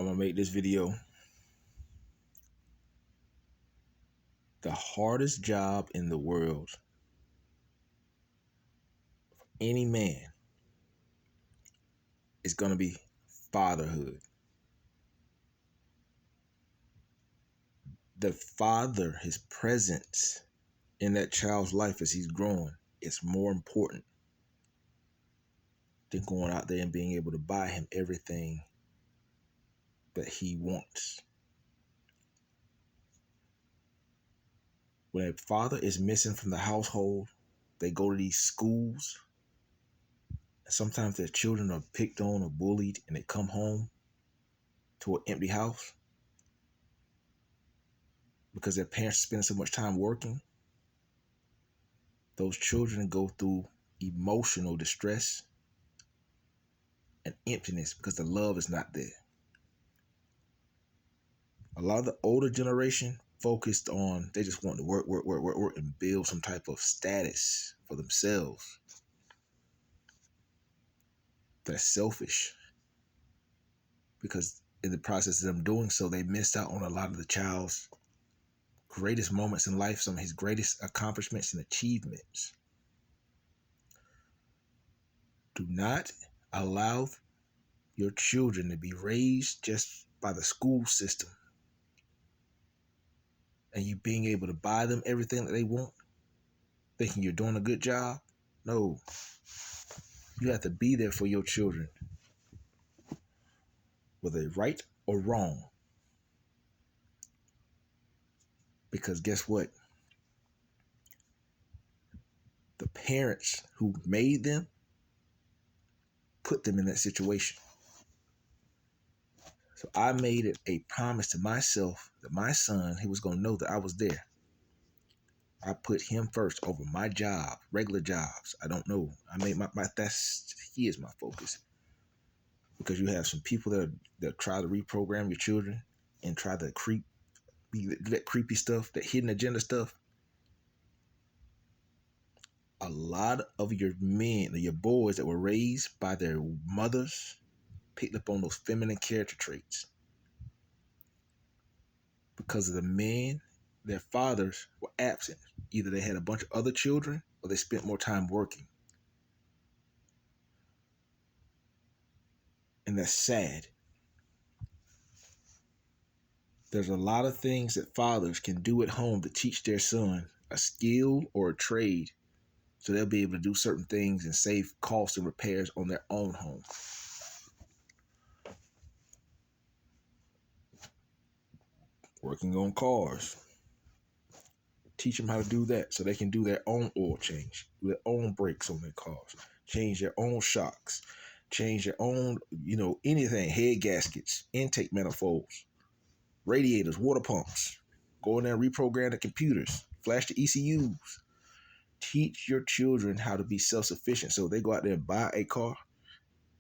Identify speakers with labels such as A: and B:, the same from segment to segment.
A: I'm gonna make this video the hardest job in the world for any man is gonna be fatherhood. The father, his presence in that child's life as he's growing is more important than going out there and being able to buy him everything that he wants. When a father is missing from the household, they go to these schools. Sometimes their children are picked on or bullied, and they come home to an empty house because their parents spend so much time working. Those children go through emotional distress and emptiness because the love is not there. A lot of the older generation focused on, they just want to work, and build some type of status for themselves. They're selfish because in the process of them doing so, they missed out on a lot of the child's greatest moments in life, some of his greatest accomplishments and achievements. Do not allow your children to be raised just by the school system and you being able to buy them everything that they want, thinking you're doing a good job. No, you have to be there for your children, whether right or wrong. Because guess what? The parents who made them put them in that situation. So I made it a promise to myself that my son, he was going to know that I was there. I put him first over my job, regular jobs. I don't know. I made he is my focus. Because you have some people that try to reprogram your children and try to do that creepy stuff, that hidden agenda stuff. A lot of your men, your boys that were raised by their mothers, picked up on those feminine character traits. Because of the men, their fathers were absent. Either they had a bunch of other children or they spent more time working. And that's sad. There's a lot of things that fathers can do at home to teach their son a skill or a trade so they'll be able to do certain things and save costs and repairs on their own home. Working on cars. Teach them how to do that so they can do their own oil change, do their own brakes on their cars, change their own shocks, change their own, anything, head gaskets, intake manifolds, radiators, water pumps. Go in there and reprogram the computers, flash the ECUs. Teach your children how to be self-sufficient so they go out there and buy a car.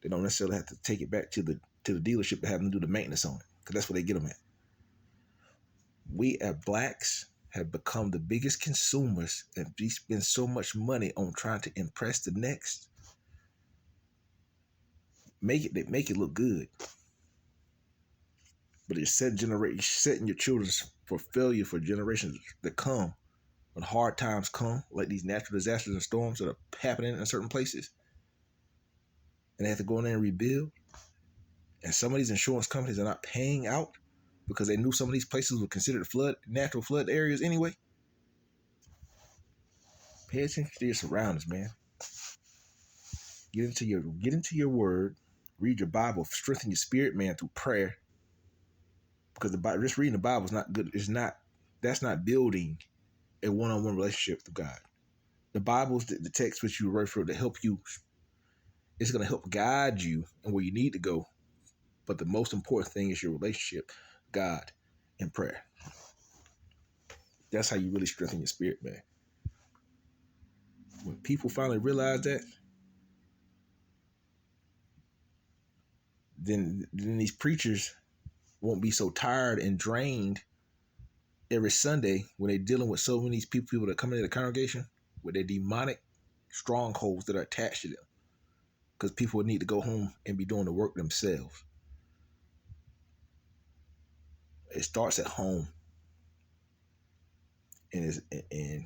A: They don't necessarily have to take it back to the dealership to have them do the maintenance on it, because that's where they get them at. We as blacks have become the biggest consumers, and we spend so much money on trying to impress the next. Make it look good. But you're setting your children for failure for generations that come. When hard times come, like these natural disasters and storms that are happening in certain places, and they have to go in there and rebuild, and some of these insurance companies are not paying out because they knew some of these places were considered natural flood areas anyway. Pay attention to your surroundings, man. Get into your word, read your Bible, strengthen your spirit, man, through prayer. Because just reading the Bible is not good. That's not building a one-on-one relationship with God. The Bible is the text which you refer to help you. It's going to help guide you and where you need to go. But the most important thing is your relationship, God, and prayer. That's how you really strengthen your spirit, man. When people finally realize that, then these preachers won't be so tired and drained every Sunday when they're dealing with so many people that come into the congregation with their demonic strongholds that are attached to them. Because people would need to go home and be doing the work themselves. It starts at home. And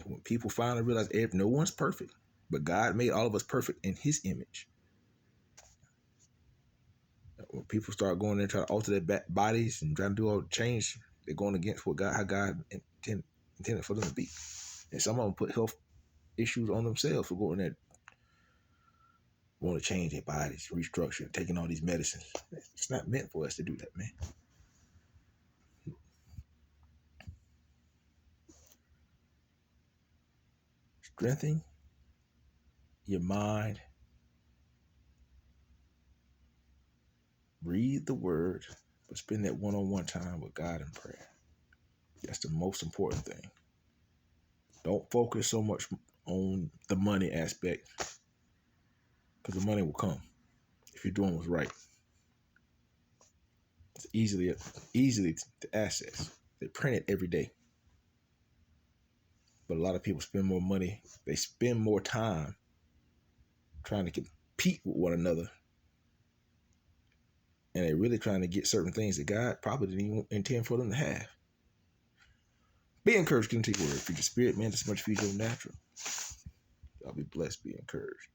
A: when people finally realize no one's perfect, but God made all of us perfect in His image. When people start going there and try to alter their bodies and trying to do all the change, they're going against how God intended for them to be. And some of them put health issues on themselves for going there, want to change their bodies, restructure, taking all these medicines. It's not meant for us to do that, man. Strengthen your mind. Read the word, but spend that one-on-one time with God in prayer. That's the most important thing. Don't focus so much on the money aspect, because the money will come if you're doing what's right. It's easily to access. They print it every day. But a lot of people spend more money. They spend more time trying to compete with one another. And they're really trying to get certain things that God probably didn't even intend for them to have. Be encouraged. Continue to word. Feed your spirit, man. This much feed your natural. Y'all be blessed. Be encouraged.